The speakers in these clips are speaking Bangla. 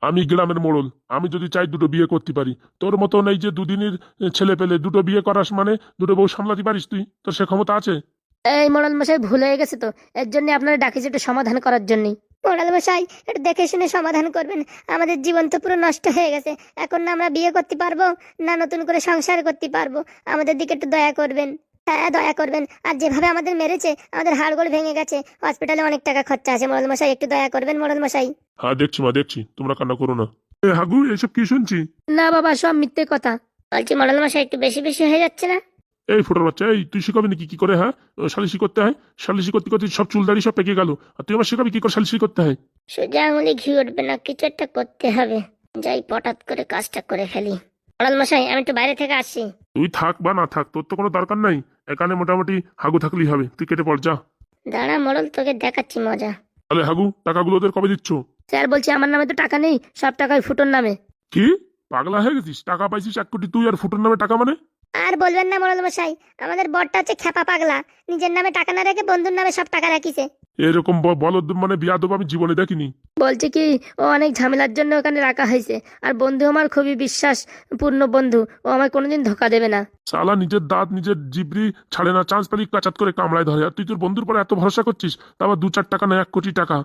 আমি গ্রামের মোড়ল। আমি যদি চাই দুটো বিয়ে করতে পারি। তোর মতন এই যে দুদিনের ছেলে পেলে দুটো বিয়ে করাস মানে দুটো বউ সামলাতে পারিস তুই? তোর সে ক্ষমতা আছে? এই মোড়াল মশাই, ভুল হয়ে গেছে তো। এর জন্য আপনারা ডাকিছে একটু সমাধান করার জন্যই। মোড়াল মশাই, একটু দেখে শুনে সমাধান করবেন। আমাদের জীবন তো পুরো নষ্ট হয়ে গেছে। এখন না আমরা বিয়ে করতে পারবো, না নতুন করে সংসার করতে পারবো। আমাদের দিকে একটু দয়া করবেন। হ্যাঁ, দয়া করবেন। আর যেভাবে আমাদের মেরেছে, আমাদের হাড়গোড় ভেঙে গেছে, হসপিটালে অনেক টাকা খরচা আছে। মোড়াল মশাই, একটু দয়া করবেন মোড়াল মশাই। হ্যাঁ দেখছি মা, দেখছি, তোমরা কান্না করো না। হাগু, এসব কি শুনছি? না বাবা, সব মিথ্যে কথা। বলছি মোড়াল মশাই, একটু বেশি বেশি হয়ে যাচ্ছে না? এই ফোটার বাচ্চা, এই তুই শিখাবি নাকি কি করে? হ্যাঁ, সালিশি করতে হয়। সালিশি করতে করতে সব চুলদাড়ি সব পেকে গেল, আর তুই আমার শিখাবি কি করে সালিশি করতে হয়? সোজা আঙুলে ঘি উঠবে না, কিছু একটা করতে হবে। যাই পটাত করে কাজটা করে ফেলি। মোড়াল মশাই, আমি একটু বাইরে থেকে আসছি। তুই থাক বা না থাক, তোর তো কোনো দরকার নাই। এখানে মোটামুটি হাগু থাকলেই হবে। তুই কেটে পড় যা। দাঁড়া মোড়ল, তোকে দেখাচ্ছি মজা। তাহলে হাগু, টাকাগুলো ওদের কবে দিচ্ছ? স্যার বলছি, আমার নামে তো টাকা নেই, সব টাকাই ফুটোর নামে। কি? পাগলা হয়ে গেছিস? টাকা পাইছিস 1 কোটি, তুই আর ফুটোর নামে টাকা মানে? আর বলবেন না মোড়ল মশাই, আমাদের বরটা হচ্ছে খেপা পাগলা। নিজের নামে টাকা না রেখে বন্ধুর নামে সব টাকা রাখিছে। এরকম বলদ মানে বিয়াদব আমি জীবনে দেখিনি। বলছে কি, ও অনেক ঝামেলার জন্য ওখানে রাখা হয়েছে। আর বন্ধু আমার খুবই বিশ্বাস পূর্ণ বন্ধু, ও আমায় কোনোদিন ধোকা দেবে না। শালা নিজের দাঁত নিজের জিবরি ছাড়ে না, চান্স পেলি কাচাত করে কামড়ায় ধরে। আর তুই তোর বন্ধুর পরে এত ভরসা করছিস, তা আবার 2-4 টাকা না 1 কোটি টাকা।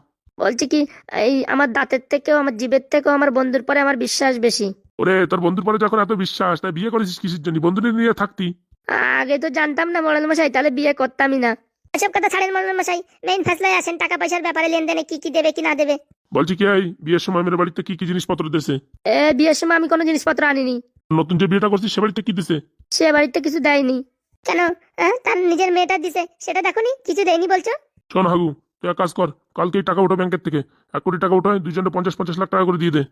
বলছে কি, এই আমার দাঁতের থেকেও আমার জিভের থেকেও আমার বন্ধুর পরে আমার বিশ্বাস বেশি। ওরে, তোর বন্ধুর পরে যখন এত বিশ্বাস, তাই বিয়ে করেছিস কিসের জন্য? বন্ধু নিয়ে থাকতি। আগে তো জানতাম না মোড়ল মশাই, তাহলে বিয়ে করতামই না। এসব কথা ছাড়েন মোড়ল মশাই, মেইন ফেসলায় আসেন। টাকা পয়সার ব্যাপারে, লেনদেনে কি কি দেবে কি না দেবে। বলছি কি, এই বিয়ের সময় মেয়ের বাড়িতে কি কি জিনিসপত্র দিছে? বিয়ের সময় আমি কোনো জিনিসপত্র আনিনি। নতুন যে বিয়েটা করছিস সে বাড়িতে কি দিছে? সে বাড়িতে কিছু দেয়নি। কেন? তার নিজের মেয়েটা দিছে, সেটা দেখোনি? কিছু দেয়নি বলছো? শোন হাগু, তুই এক কাজ কর, কালকেই টাকা উঠো ব্যাংকের থেকে। 1 কোটি টাকা উঠায় দুইজনে 50-50 লাখ টাকা করে দিয়ে দে।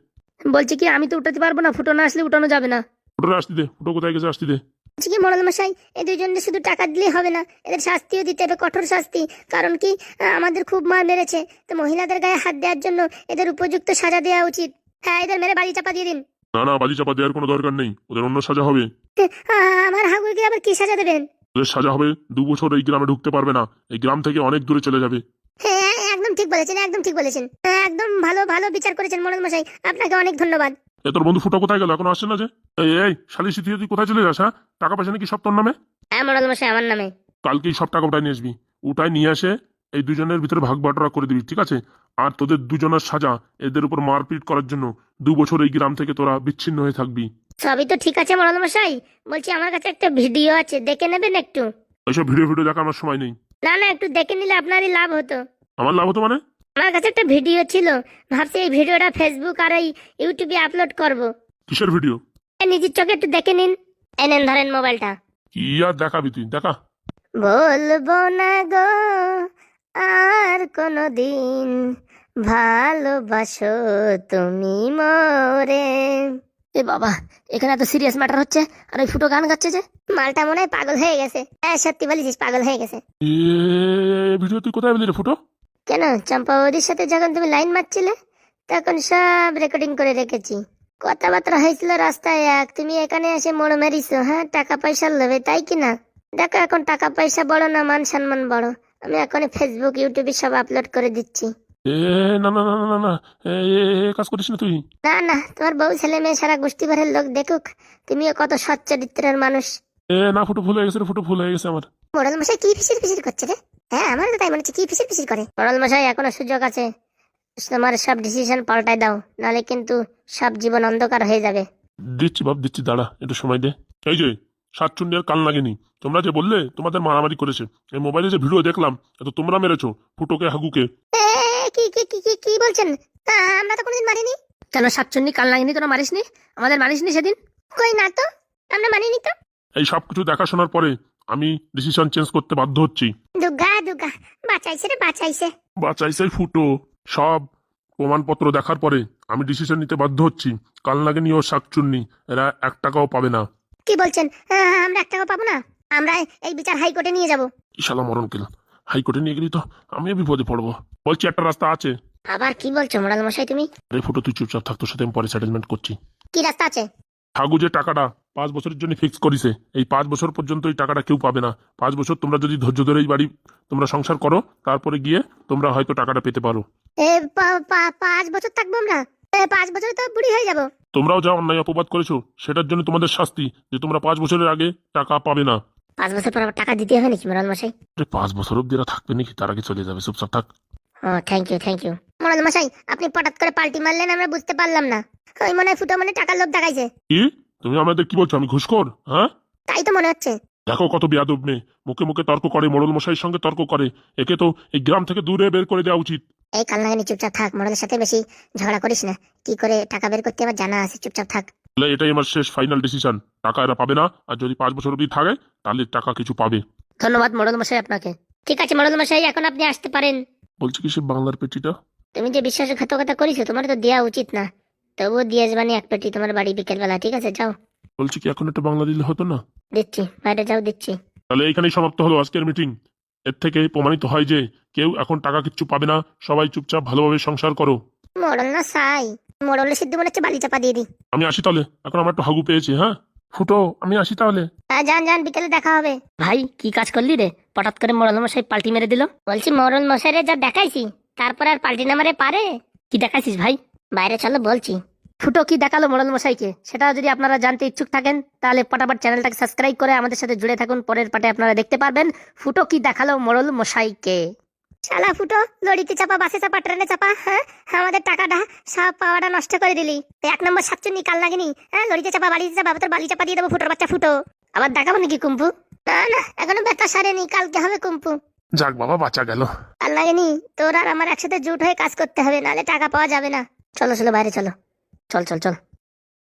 বলছি কি, আমি তো উঠাতে পারবো না, ফুটো না আসলে উঠানো যাবে না। ফুটোরে আসতে দে, ফুটো কোথায় গেছে আসতে দে। বলছি কি মোড়ল মশাই, এই দুইজনকে শুধু টাকা দিলেই হবে না, এদের শাস্তিও দিতে হবে, কঠোর শাস্তি। কারণ কি, আমাদের খুব মার মেরেছে, তো মহিলাদের গায়ে হাত দেওয়ার জন্য এদের উপযুক্ত সাজা দেওয়া উচিত। হ্যাঁ, এদের মেরে বাড়ি চাপা দিয়ে দিন। না না, বাজি চাপা দেওয়ার কোনো দরকার নেই, ওদের অন্য সাজা হবে। আমার হাগুরকে আবার কি সাজা দেবেন? ওদের সাজা হবে 2 বছর এই গ্রামে ঢুকতে পারবে না, এই গ্রাম থেকে অনেক দূরে চলে যাবে। হ্যাঁ, একদম ঠিক বলেছেন, একদম ঠিক বলেছেন। একদম ভালো ভালো বিচার করেছেন মোড়ল মশাই, আপনাকে অনেক ধন্যবাদ। এ তোর বন্ধু ফুটো কোথায় গেল? এখনো আসছে না যে? এই এই শালিশি, তুই কোথায় চলে যাস? হ্যাঁ, টাকা পয়সা নাকি সব তোর নামে? হ্যাঁ মোড়ল মশাই, আমার নামে। কালকেই সব টাকা উঠায় নিয়ে আসবি। উঠায় নিয়ে আসে এই দুজনের ভিতরে ভাগ বাটোয়ারা করে দিবি, ঠিক আছে? আর তোদের দুজনের সাজা, এদের উপর মারপিট করার জন্য 2 বছর এই গ্রাম থেকে তোরা বিচ্ছিন্ন হয়ে থাকবি। সবই তো ঠিক আছে মোড়ল মশাই, বলছি আমার কাছে একটা ভিডিও আছে, দেখে নেবেন একটু? ওইসব ভিডিও ভিডিও দেখা আমার সময় নেই। না না, একটু দেখে নিলে আপনারই লাভ হতো। আমার লাভ হতো মানে? আমার কাছে একটা ভিডিও ছিল, ভাবছি এই ভিডিওটা ফেসবুক আর এই ইউটিউবে আপলোড করব। কিসের ভিডিও? নিজের চোখে একটু দেখে নিন। এনেন, ধরেন মোবাইলটা। কি আর দেখাবি তুই? দেখা। বলবো না গো আর কোনদিন, ভালোবাসো তুমি মোরে। এ বাবা, এখানে এত সিরিয়াস ম্যাটার হচ্ছে, আর ওই ফুটো গান গাচ্ছে যে। মালটা মনে হয় পাগল হয়ে গেছে। হ্যাঁ, সত্যি বলেছিস, পাগল হয়ে গেছে। এ ভিডিও তুই কোথায় পেলি রে ফুটো? কেন, চম্পাবতীর সাথে যখন তুমি লাইন মারছিলে, তখন সব রেকর্ডিং করে রেখেছি। কথাবার্তা হয়েছিল রাস্তায় এক, তুমি এখানে এসে মোড় মেরিছো। হ্যাঁ, টাকা পয়সা লোভে, তাই কি না? দেখো, এখন টাকা পয়সা বড় না, মান সম্মান বড়। আমি এখন ফেসবুক ইউটিউবে সব আপলোড করে দিচ্ছি। এ না না না না না না, কাজ করিস না তুই। না না, তোমার বউ ছেলে মেয়ে সারা গোষ্ঠী ভরের লোক দেখুক তুমিও কত সৎ চরিত্রের মানুষ। না, ফুটো ভুল হয়ে গেছে রে, ফুটো ভুল হয়ে গেছে আমার। মোড়ল মশাই কি ফিসির ফিসির করছে রে? হ্যাঁ, আমার তো তাই মনে হচ্ছে, কি ফিসির ফিসির করে। মোড়ল মশাই, এখনো সুযোগ আছে, তোমার সব ডিসিশন পাল্টাই দাও, নালে কিন্তু সব জীবন অন্ধকার হয়ে যাবে। দিচ্ছি বাপ, দিচ্ছি, দাঁড়া একটু সময় দে। এই যে সাতচুন্ডি আর কাল লাগেনি, তোমরা যে বললে তোমাদের মারামারি করেছে, এই মোবাইলে যে ভিডিও দেখলাম, এত তোমরা মেরেছো ফুটোকে হাগুকে। এ, কি কি কি কি কি বলছেন? আমরা তো কোনোদিন মারিনি। কেন সাতচন্নি কাল লাগেনি? তোরা মারিসনি? আমাদের মারিসনি সেদিন? কই না তো, আমরা মানিনি তো। এই সব কিছু দেখাশোনার পরে আমি ডিসিশন চেঞ্জ করতে বাধ্য হচ্ছি। দুর্গা দুর্গা, বাঁচাইছে রে, বাঁচাইছে। বাঁচাইছে ফুটো। সব প্রমাণপত্র দেখার পরে আমি ডিসিশন নিতে বাধ্য হচ্ছি, কাল লাগেনি ও শাকচুন্নি এরা 1 টাকাও পাবে না। কি বলছেন? আমরা 1 টাকা পাবো না? আমরা এই বিচার হাইকোর্টে নিয়ে যাব। শালা মরণ কিল, হাইকোর্টে নিয়ে গেলি তো আমিও বিপদে পড়বো। বলছি একটা রাস্তা আছে। আবার কি বলছো মোড়াল মশাই তুমি? আরে ফুটো, তুই চুপচাপ থাক, তোর সাথে আমি পরে সেটেলমেন্ট করছি। কি রাস্তা আছে? হাগু যে টাকাটা 5 বছরের জন্য ফিক্স করিছে, এই 5 বছর পর্যন্ত এই টাকাটা কেউ পাবে না। 5 বছর তোমরা যদি ধৈর্য ধরে এই বাড়ি তোমরা সংসার করো, তারপরে গিয়ে তোমরা হয়তো টাকাটা পেতে পারো। 5 বছর থাকবো আমরা? 5 বছরে তো বুড়ি হয়ে যাবো। তোমরাও যা অন্যায় অপবাদ করেছো সেটার জন্য তোমাদের শাস্তি যে তোমরা 5 বছরের আগে টাকা পাবে না। 5 বছর পর আবার টাকা দিতে হবে নাকি মোড়ল মশাই? 5 বছর অব্দি এরা থাকবে নাকি, তার আগে চলে যাবে, চুপচাপ থাক। ও থ্যাংক ইউ। মোড়ল মশাই আপনি হঠাৎ করে পাল্টি মারলেন, আমরা বুঝতে পারলাম না। ওই মনে হয় ফুটো মানে টাকার লোভ দেখাইছে। কি তুমি আমাদের কি বলছো, আমি ঘুষখোর? হ্যাঁ, তাই তো মনে হচ্ছে। দেখো কত বেয়াদব মেয়ে, মুখে মুখে তর্ক করে, মোড়ল মশাইয়ের সঙ্গে তর্ক করে। একে তো এই গ্রাম থেকে দূরে বের করে দেওয়া উচিত। এই কালনাগানি চুপচাপ থাক, মোড়লের সাথে বেশি ঝগড়া করিস না। কি করে টাকা বের করতে আমার জানা আছে, চুপচাপ থাক। তাহলে এটাই আমার শেষ ফাইনাল ডিসিশন, টাকা এরা পাবে না। আর যদি 5 বছর অব্দি থাকে তাহলে টাকা কিছু পাবে। ধন্যবাদ মোড়ল মশাই আপনাকে। ঠিক আছে মোড়ল মশাই, এখন আপনি আসতে পারেন। বলছি কি সে বাংলার পেটিটা? তুমি যে বিশ্বাসঘাতকতা করেছো তোমার তো দেওয়া উচিত না, তবুও দিয়ে আসবানি 1 পেটি তোমার বাড়ি বিকেলবেলা। ঠিক আছে যাও। বলছি কি এখন একটা বাংলা দিলে হতো না? দিচ্ছি, বাইরে যাও দিচ্ছি। তাহলে এইখানেই সমাপ্ত হলো আজকের মিটিং। এর থেকে প্রমাণিত হয় যে কেউ এখন টাকা কিচ্ছু পাবে না, সবাই চুপচাপ ভালোভাবে সংসার করো। মোড়ল না সাই, মোড়লের সিদ্ধ মনে হচ্ছে বালি চাপা দিয়ে দিই। আমি আসি তাহলে, এখন আমার একটু হাগু পেয়েছি। হ্যাঁ ফুটো, আমি আসি তাহলে। যান বিকেলে দেখা হবে। ভাই কি কাজ করলি রে, হঠাৎ করে মোড়ল মশাই পাল্টি মেরে দিল? বলছি মোড়ল মশাইরে যা দেখাইছি তারপর আর পাল্টি না মারে পারে? কি দেখাইছিস ভাই? বাইরে চলো বলছি। ফুটো কি দেখালো মোড়ল মশাইকে সেটা যদি আপনারা জানতে ইচ্ছুক থাকেন তাহলে পটাপট চ্যানেলটাকে সাবস্ক্রাইব করে আমাদের সাথে জুড়ে থাকুন। পরের পার্টে আপনারা দেখতে পারবেন ফুটো কি দেখালো মোড়ল মশাইকে। শালা ফুটো, লড়িতে চাপা, বাসে চাপা, ট্রেনে চাপা, হ্যাঁ আমাদের টাকাটা সব পাওয়াটা নষ্ট করে দিলি। 1 নম্বর সাতচুন্নি কাল লাগেনি। হ্যাঁ লড়িতে চাপা, বাড়িতে চাপা, তোর বালি চাপা দিয়ে দেবো ফুটোর বাচ্চা ফুটো। আবার দেখাবো নাকি কুম্পু? না এখনো ব্যথা সারেনি, কালকে হবে কুম্পু। যাক বাবা, বাঁচা গেল। কাল লাগেনি, তোর আর আমার একসাথে জুট হয়ে কাজ করতে হবে, নাহলে টাকা পাওয়া যাবে না। চলো বাইরে চলো, চল